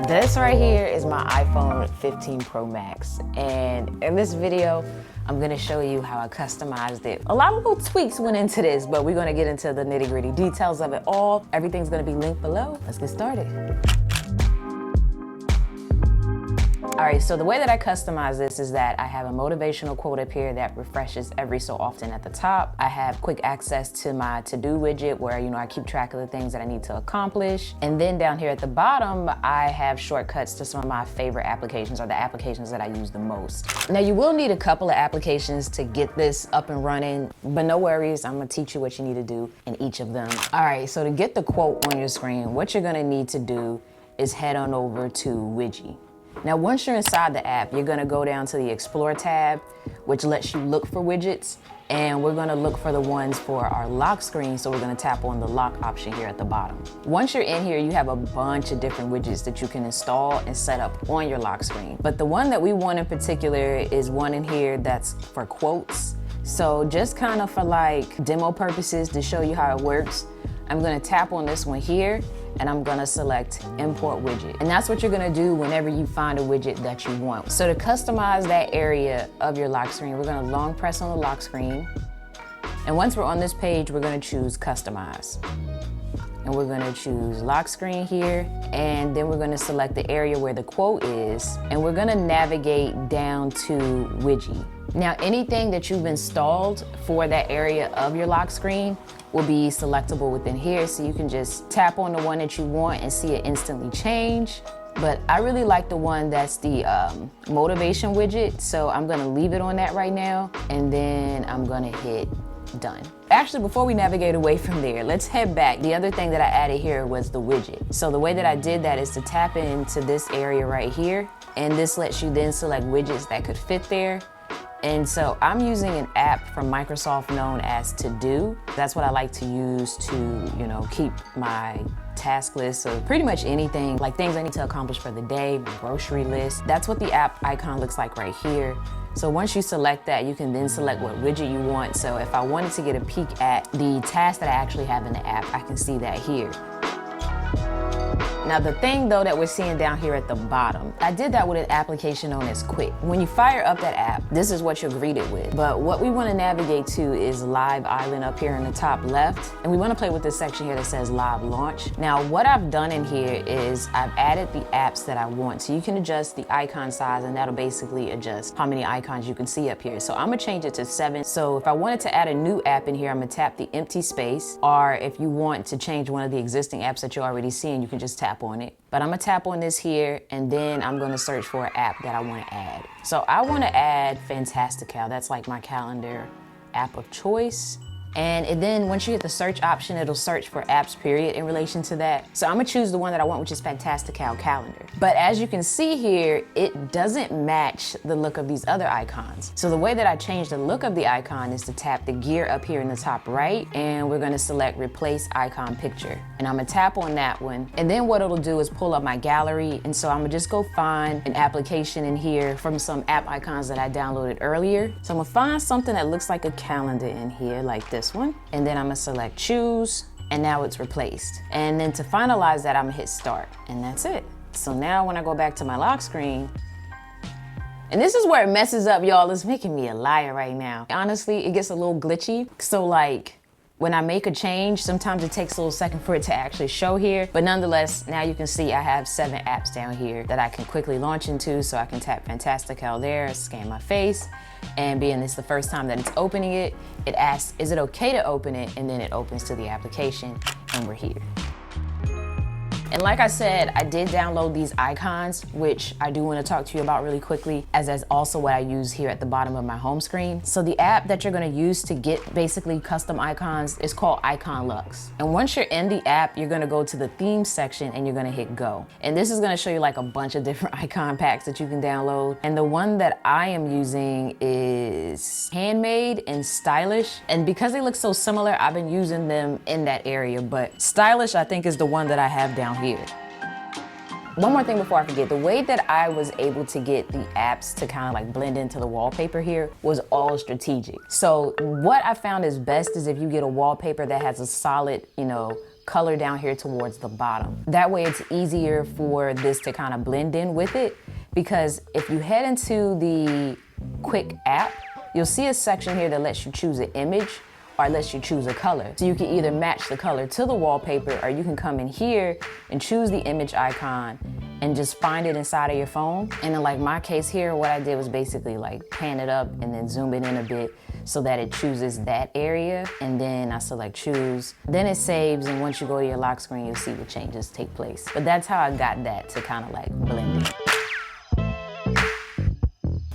This right here is my iPhone 15 Pro Max, and in this video I'm gonna show you how I customized it. A lot of little tweaks went into this, but we're gonna get into the nitty-gritty details of it all. Everything's gonna be linked below. Let's get started. All right, so the way that I customize this is that I have a motivational quote up here that refreshes every so often at the top. I have quick access to my to-do widget where, I keep track of the things that I need to accomplish. And then down here at the bottom, I have shortcuts to some of my favorite applications or the applications that I use the most. Now, you will need a couple of applications to get this up and running, but no worries, I'm gonna teach you what you need to do in each of them. All right, so to get the quote on your screen, what you're gonna need to do is head on over to Widgy. Now, once you're inside the app, you're gonna go down to the Explore tab, which lets you look for widgets, and we're gonna look for the ones for our lock screen, so we're gonna tap on the lock option here at the bottom. Once you're in here, you have a bunch of different widgets that you can install and set up on your lock screen. But the one that we want in particular is one in here that's for quotes. So just kind of for like demo purposes to show you how it works, I'm gonna tap on this one here, and I'm gonna select import widget. And that's what you're gonna do whenever you find a widget that you want. So to customize that area of your lock screen, we're gonna long press on the lock screen. And once we're on this page, we're gonna choose customize. And we're gonna choose lock screen here, and then we're gonna select the area where the quote is, and we're gonna navigate down to widgy. Now, anything that you've installed for that area of your lock screen will be selectable within here, so you can just tap on the one that you want and see it instantly change. But I really like the one that's the motivation widget, so I'm gonna leave it on that right now, and then I'm gonna hit done. Actually, before we navigate away from there, let's head back. The other thing that I added here was the widget. So the way that I did that is to tap into this area right here, and this lets you then select widgets that could fit there. And so I'm using an app from Microsoft known as To Do. That's what I like to use to, keep my task list of pretty much anything, like things I need to accomplish for the day, my grocery list. That's what the app icon looks like right here. So once you select that, you can then select what widget you want. So if I wanted to get a peek at the task that I actually have in the app, I can see that here. Now, the thing though that we're seeing down here at the bottom, I did that with an application known as Quick. When you fire up that app, this is what you're greeted with. But what we want to navigate to is Live Island up here in the top left. And we want to play with this section here that says Live Launch. Now, what I've done in here is I've added the apps that I want. So you can adjust the icon size, and that'll basically adjust how many icons you can see up here. So I'm gonna change it to 7. So if I wanted to add a new app in here, I'm gonna tap the empty space. Or if you want to change one of the existing apps that you're already seeing, you can just tap on it. But I'm gonna tap on this here, and then I'm gonna search for an app that I wanna add. So I wanna add Fantastical. That's like my calendar app of choice. And then once you hit the search option, it'll search for apps period in relation to that. So I'm gonna choose the one that I want, which is Fantastical Calendar. But as you can see here, it doesn't match the look of these other icons. So the way that I change the look of the icon is to tap the gear up here in the top right, and we're gonna select replace icon picture. And I'm gonna tap on that one. And then what it'll do is pull up my gallery. And so I'm gonna just go find an application in here from some app icons that I downloaded earlier. So I'm gonna find something that looks like a calendar in here, like this one, and then I'm gonna select choose, and now it's replaced. And then to finalize that, I'm gonna hit start, and that's it. So now when I go back to my lock screen, and this is where it messes up, y'all. It's making me a liar right now. Honestly, it gets a little glitchy. So like, when I make a change, sometimes it takes a little second for it to actually show here. But nonetheless, now you can see I have 7 apps down here that I can quickly launch into. So I can tap Fantastical there, scan my face, and being this the first time that it's opening it, it asks, is it okay to open it? And then it opens to the application, and we're here. And like I said, I did download these icons, which I do want to talk to you about really quickly, as that's also what I use here at the bottom of my home screen. So the app that you're going to use to get basically custom icons is called Icon Lux. And once you're in the app, you're going to go to the themes section and you're going to hit go. And this is going to show you like a bunch of different icon packs that you can download. And the one that I am using is Handmade and Stylish. And because they look so similar, I've been using them in that area. But Stylish, I think, is the one that I have down here. One more thing before I forget, the way that I was able to get the apps to kind of like blend into the wallpaper here was all strategic. So what I found is best is if you get a wallpaper that has a solid, color down here towards the bottom. That way it's easier for this to kind of blend in with it, because if you head into the Quick app, you'll see a section here that lets you choose an image or lets you choose a color. So you can either match the color to the wallpaper, or you can come in here and choose the image icon and just find it inside of your phone. And in like my case here, what I did was basically like pan it up and then zoom it in a bit so that it chooses that area. And then I select choose, then it saves. And once you go to your lock screen, you'll see the changes take place. But that's how I got that to kind of like blend it.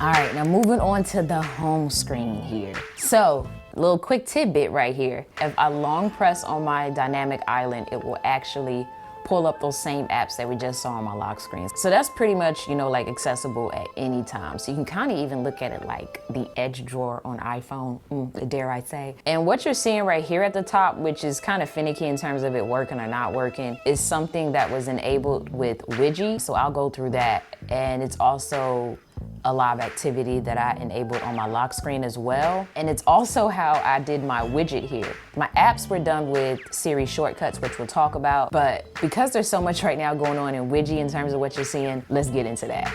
All right, now moving on to the home screen here. So, a little quick tidbit right here. If I long press on my dynamic island, it will actually pull up those same apps that we just saw on my lock screens. So that's pretty much, you know, like accessible at any time. So you can kind of even look at it like the edge drawer on iPhone, dare I say. And what you're seeing right here at the top, which is kind of finicky in terms of it working or not working, is something that was enabled with Widgy. So I'll go through that. And it's also a live activity that I enabled on my lock screen as well. And it's also how I did my widget here. My apps were done with Siri shortcuts, which we'll talk about, but because there's so much right now going on in Widgy in terms of what you're seeing, let's get into that.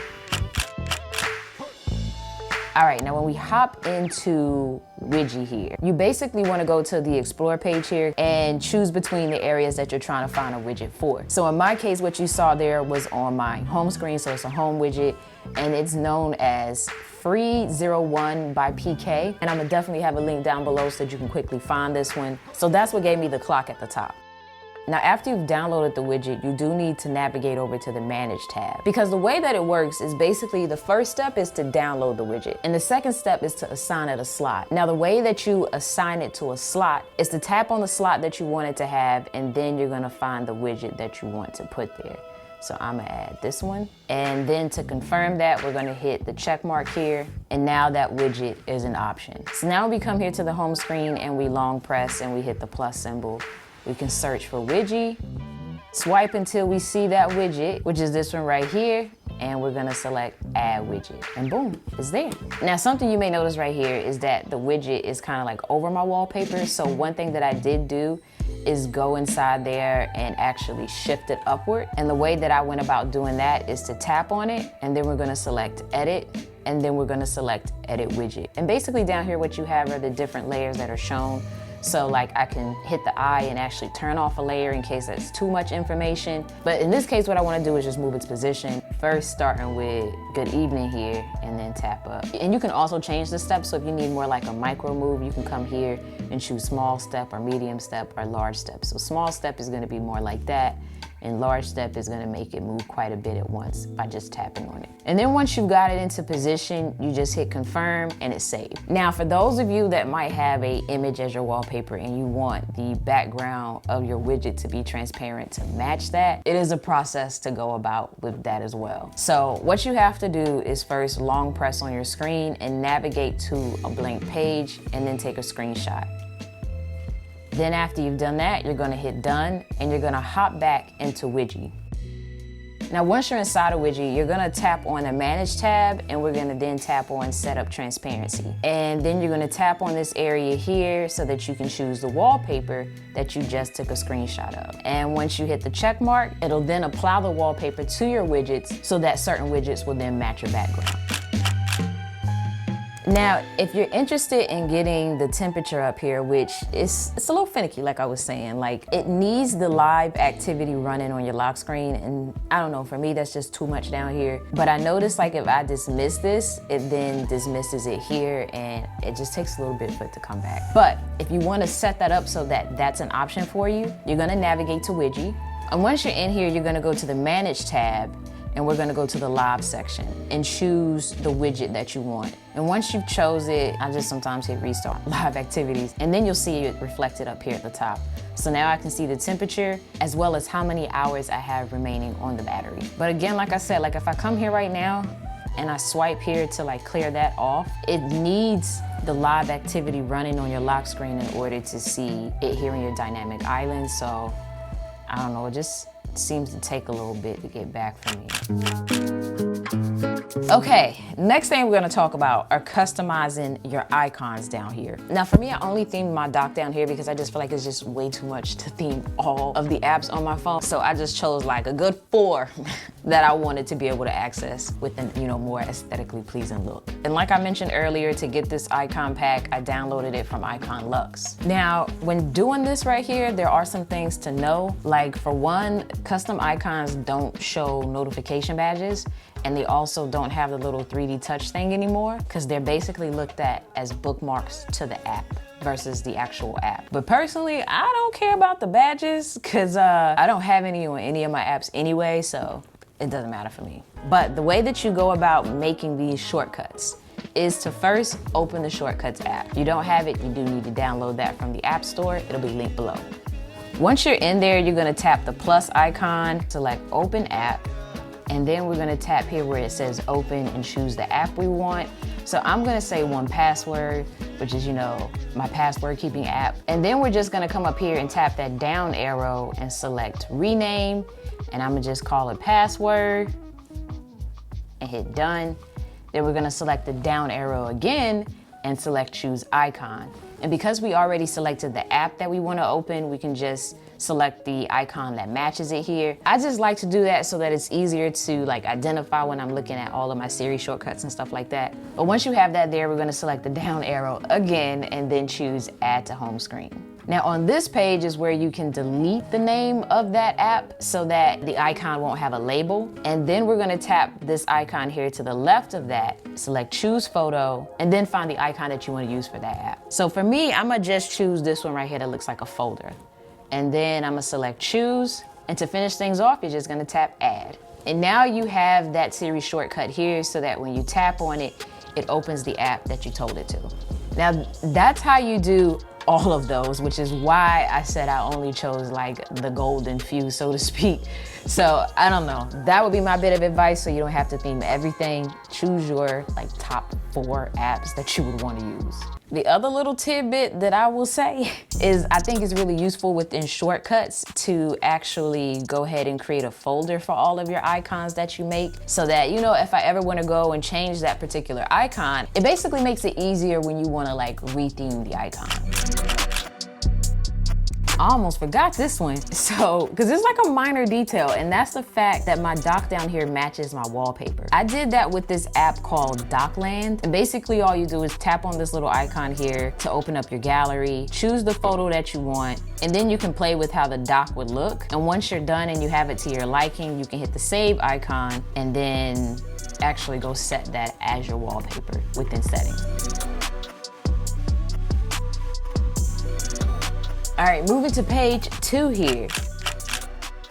All right, now when we hop into Widgy here, you basically want to go to the Explore page here and choose between the areas that you're trying to find a widget for. So in my case, what you saw there was on my home screen, so it's a home widget, and it's known as Free01 by PK. And I'm gonna definitely have a link down below so that you can quickly find this one. So that's what gave me the clock at the top. Now, after you've downloaded the widget, you do need to navigate over to the Manage tab, because the way that it works is basically the first step is to download the widget, and the second step is to assign it a slot. Now, the way that you assign it to a slot is to tap on the slot that you want it to have, and then you're gonna find the widget that you want to put there. So I'm gonna add this one. And then to confirm that, we're gonna hit the check mark here. And now that widget is an option. So now we come here to the home screen and we long press and we hit the plus symbol. We can search for Widgy, swipe until we see that widget, which is this one right here, and we're gonna select Add Widget, and boom, it's there. Now, something you may notice right here is that the widget is kind of like over my wallpaper, so one thing that I did do is go inside there and actually shift it upward. And the way that I went about doing that is to tap on it, and then we're gonna select Edit, and then we're gonna select Edit Widget. And basically down here, what you have are the different layers that are shown. So like I can hit the eye and actually turn off a layer in case that's too much information. But in this case, what I wanna do is just move its position. First starting with good evening here and then tap up. And you can also change the steps. So if you need more like a micro move, you can come here and choose small step or medium step or large step. So small step is gonna be more like that. And large step is gonna make it move quite a bit at once by just tapping on it. And then once you've got it into position, you just hit confirm and it's saved. Now, for those of you that might have a image as your wallpaper and you want the background of your widget to be transparent to match that, it is a process to go about with that as well. So what you have to do is first long press on your screen and navigate to a blank page and then take a screenshot. Then after you've done that, you're gonna hit done and you're gonna hop back into Widgy. Now, once you're inside of Widgy, you're gonna tap on the Manage tab and we're gonna then tap on Set Up Transparency. And then you're gonna tap on this area here so that you can choose the wallpaper that you just took a screenshot of. And once you hit the check mark, it'll then apply the wallpaper to your widgets so that certain widgets will then match your background. Now, if you're interested in getting the temperature up here, which it's a little finicky, like I was saying, like it needs the live activity running on your lock screen. And I don't know, for me, that's just too much down here. But I noticed like if I dismiss this, it then dismisses it here and it just takes a little bit for it to come back. But if you want to set that up so that that's an option for you, you're going to navigate to Widgy. And once you're in here, you're going to go to the Manage tab. And we're gonna go to the live section and choose the widget that you want. And once you've chose it, I just sometimes hit restart live activities, and then you'll see it reflected up here at the top. So now I can see the temperature as well as how many hours I have remaining on the battery. But again, like I said, like if I come here right now and I swipe here to like clear that off, it needs the live activity running on your lock screen in order to see it here in your dynamic island. So I don't know, it just seems to take a little bit to get back for me. Okay, next thing we're gonna talk about are customizing your icons down here. Now for me, I only themed my dock down here because I just feel like it's just way too much to theme all of the apps on my phone. So I just chose like a good 4 that I wanted to be able to access with an, more aesthetically pleasing look. And like I mentioned earlier, to get this icon pack, I downloaded it from Icon Lux. Now, when doing this right here, there are some things to know. Like for one, custom icons don't show notification badges, and they also don't have the little 3D touch thing anymore because they're basically looked at as bookmarks to the app versus the actual app. But personally, I don't care about the badges because I don't have any on any of my apps anyway, so it doesn't matter for me. But the way that you go about making these shortcuts is to first open the Shortcuts app. If you don't have it, you do need to download that from the App Store. It'll be linked below. Once you're in there, you're gonna tap the plus icon, select Open App, and then we're gonna tap here where it says open and choose the app we want. So I'm gonna say 1Password, which is, my password keeping app. And then we're just gonna come up here and tap that down arrow and select rename. And I'm gonna just call it password and hit done. Then we're gonna select the down arrow again and select choose icon. And because we already selected the app that we wanna open, we can just select the icon that matches it here. I just like to do that so that it's easier to identify when I'm looking at all of my Siri shortcuts and stuff like that. But once you have that there, we're gonna select the down arrow again and then choose add to home screen. Now on this page is where you can delete the name of that app so that the icon won't have a label. And then we're gonna tap this icon here to the left of that, select choose photo, and then find the icon that you wanna use for that app. So for me, I'm gonna just choose this one right here that looks like a folder. And then I'm gonna select choose. And to finish things off, you're just gonna tap add. And now you have that Siri shortcut here so that when you tap on it, it opens the app that you told it to. Now that's how you do all of those, which is why I said I only chose the golden few, so to speak. So I don't know, that would be my bit of advice so you don't have to theme everything. Choose your top 4 apps that you would want to use. The other little tidbit that I will say is I think it's really useful within shortcuts to actually go ahead and create a folder for all of your icons that you make so that, if I ever want to go and change that particular icon, it basically makes it easier when you want to retheme the icon. I almost forgot this one. So, because it's a minor detail, and that's the fact that my dock down here matches my wallpaper. I did that with this app called Dockland, and basically all you do is tap on this little icon here to open up your gallery, choose the photo that you want, and then you can play with how the dock would look. And once you're done and you have it to your liking, you can hit the save icon and then actually go set that as your wallpaper within settings. All right, moving to page 2 here.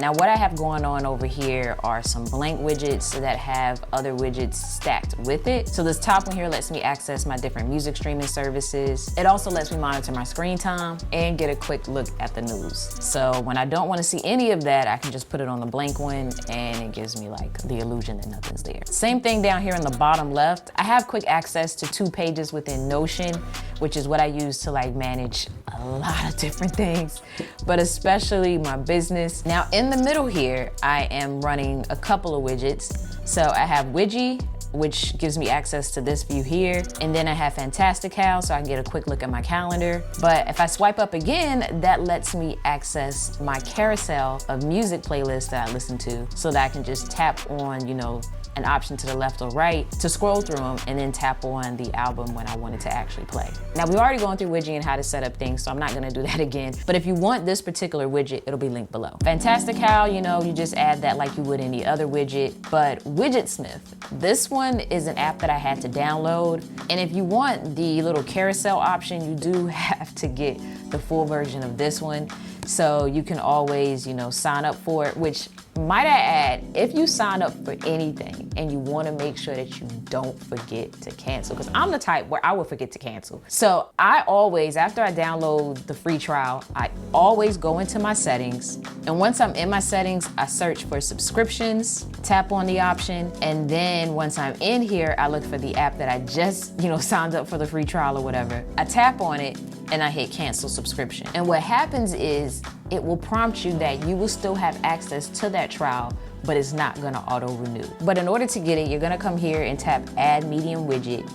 Now what I have going on over here are some blank widgets that have other widgets stacked with it. So this top one here lets me access my different music streaming services. It also lets me monitor my screen time and get a quick look at the news. So when I don't want to see any of that, I can just put it on the blank one and it gives me the illusion that nothing's there. Same thing down here in the bottom left. I have quick access to 2 pages within Notion, which is what I use to manage a lot of different things, but especially my business. Now in the middle here, I am running a couple of widgets. So I have Widgy, which gives me access to this view here. And then I have Fantastical, so I can get a quick look at my calendar. But if I swipe up again, that lets me access my carousel of music playlists that I listen to so that I can just tap on, an option to the left or right to scroll through them and then tap on the album when I want it to actually play. Now we've already gone through Widgy and how to set up things, so I'm not gonna do that again. But if you want this particular widget, it'll be linked below. Fantastical, you just add that like you would any other widget. But Widgetsmith, this one is an app that I had to download. And if you want the little carousel option, you do have to get the full version of this one. So you can always, sign up for it, which might I add, if you sign up for anything and you want to make sure that you don't forget to cancel, because I'm the type where I will forget to cancel. So I always, after I download the free trial, I always go into my settings. And once I'm in my settings, I search for subscriptions, tap on the option. And then once I'm in here, I look for the app that I just, signed up for the free trial or whatever. I tap on it and I hit cancel subscription. And what happens is it will prompt you that you will still have access to that trial but it's not gonna auto renew. But in order to get it, you're gonna come here and tap Add Medium Widget,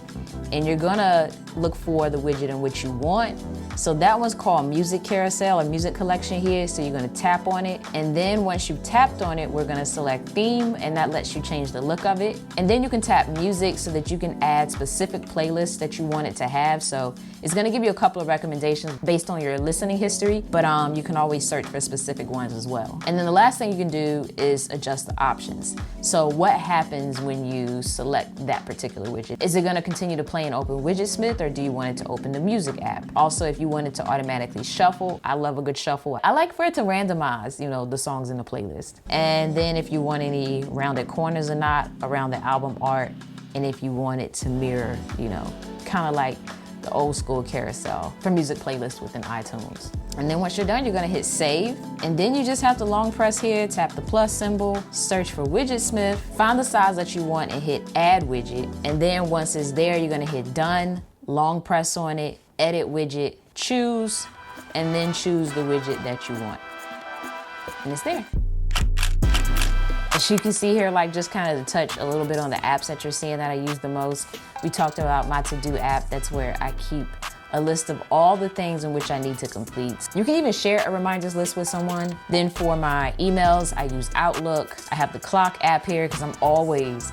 and you're gonna look for the widget in which you want. So that one's called Music Carousel or Music Collection here. So you're gonna tap on it. And then once you've tapped on it, we're gonna select Theme, and that lets you change the look of it. And then you can tap Music so that you can add specific playlists that you want it to have. So it's gonna give you a couple of recommendations based on your listening history, but you can always search for specific ones as well. And then the last thing you can do is adjust the options. So what happens when you select that particular widget? Is it gonna continue to play in Open Widgetsmith, or do you want it to open the music app? Also, if you want it to automatically shuffle, I love a good shuffle. I like for it to randomize, the songs in the playlist. And then if you want any rounded corners or not around the album art, and if you want it to mirror, kind of like the old school carousel for music playlists within iTunes. And then once you're done, you're gonna hit save. And then you just have to long press here, tap the plus symbol, search for Widgetsmith, find the size that you want and hit add widget. And then once it's there, you're gonna hit done, long press on it, edit widget, choose, and then choose the widget that you want. And it's there. As you can see here, just kind of to touch a little bit on the apps that you're seeing that I use the most. We talked about my to-do app. That's where I keep a list of all the things in which I need to complete. You can even share a reminders list with someone. Then for my emails, I use Outlook. I have the clock app here because I'm always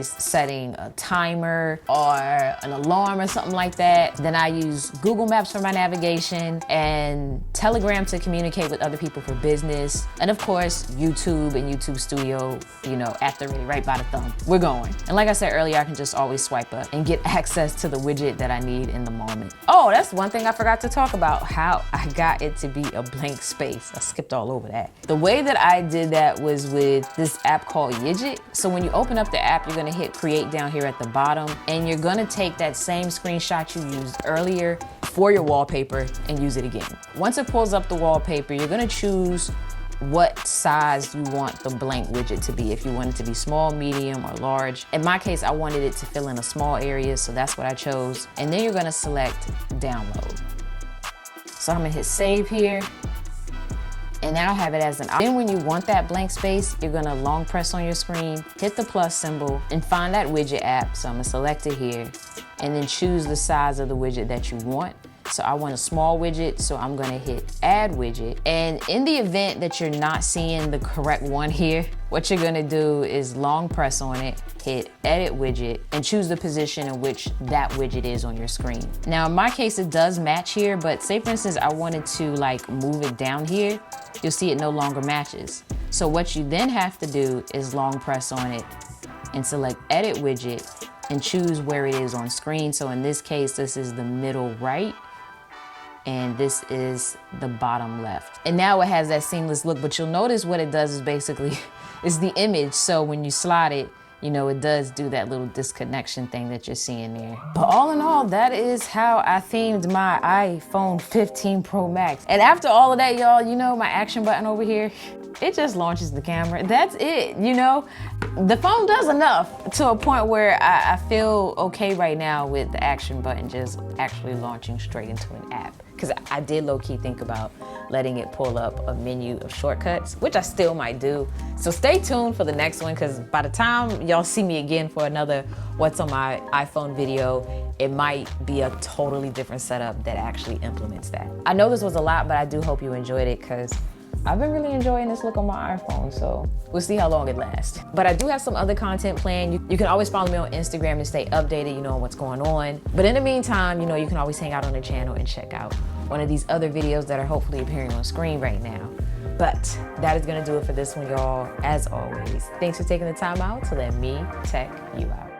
setting a timer or an alarm or something like that. Then I use Google Maps for my navigation and Telegram to communicate with other people for business. And of course, YouTube and YouTube Studio, at the ready, right by the thumb. We're going. And like I said earlier, I can just always swipe up and get access to the widget that I need in the moment. Oh, that's one thing I forgot to talk about, how I got it to be a blank space. I skipped all over that. The way that I did that was with this app called Widget. So when you open up the app, you're gonna hit create down here at the bottom, and you're gonna take that same screenshot you used earlier for your wallpaper and use it again. Once it pulls up the wallpaper, you're gonna choose what size you want the blank widget to be. If you want it to be small, medium, or large. In my case, I wanted it to fill in a small area, so that's what I chose. And then you're gonna select download. So I'm gonna hit save here. And now I have it as an option. Then when you want that blank space, you're gonna long press on your screen, hit the plus symbol, and find that widget app. So I'm gonna select it here, and then choose the size of the widget that you want. So I want a small widget, so I'm gonna hit add widget. And in the event that you're not seeing the correct one here, what you're gonna do is long press on it, hit edit widget, and choose the position in which that widget is on your screen. Now in my case, it does match here, but say for instance, I wanted to move it down here, you'll see it no longer matches. So what you then have to do is long press on it and select edit widget and choose where it is on screen. So in this case, this is the middle right, and this is the bottom left. And now it has that seamless look, but you'll notice what it does is basically, it's the image. So when you slide it, it does do that little disconnection thing that you're seeing there. But all in all, that is how I themed my iPhone 15 Pro Max. And after all of that, y'all, my action button over here, it just launches the camera. That's it, The phone does enough to a point where I feel okay right now with the action button just actually launching straight into an app. Because I did low-key think about letting it pull up a menu of shortcuts, which I still might do. So stay tuned for the next one, because by the time y'all see me again for another What's on My iPhone video, it might be a totally different setup that actually implements that. I know this was a lot, but I do hope you enjoyed it, because I've been really enjoying this look on my iPhone, so we'll see how long it lasts. But I do have some other content planned. You can always follow me on Instagram to stay updated, on what's going on. But in the meantime, you can always hang out on the channel and check out one of these other videos that are hopefully appearing on screen right now. But that is gonna do it for this one, y'all. As always, thanks for taking the time out to let me tech you out.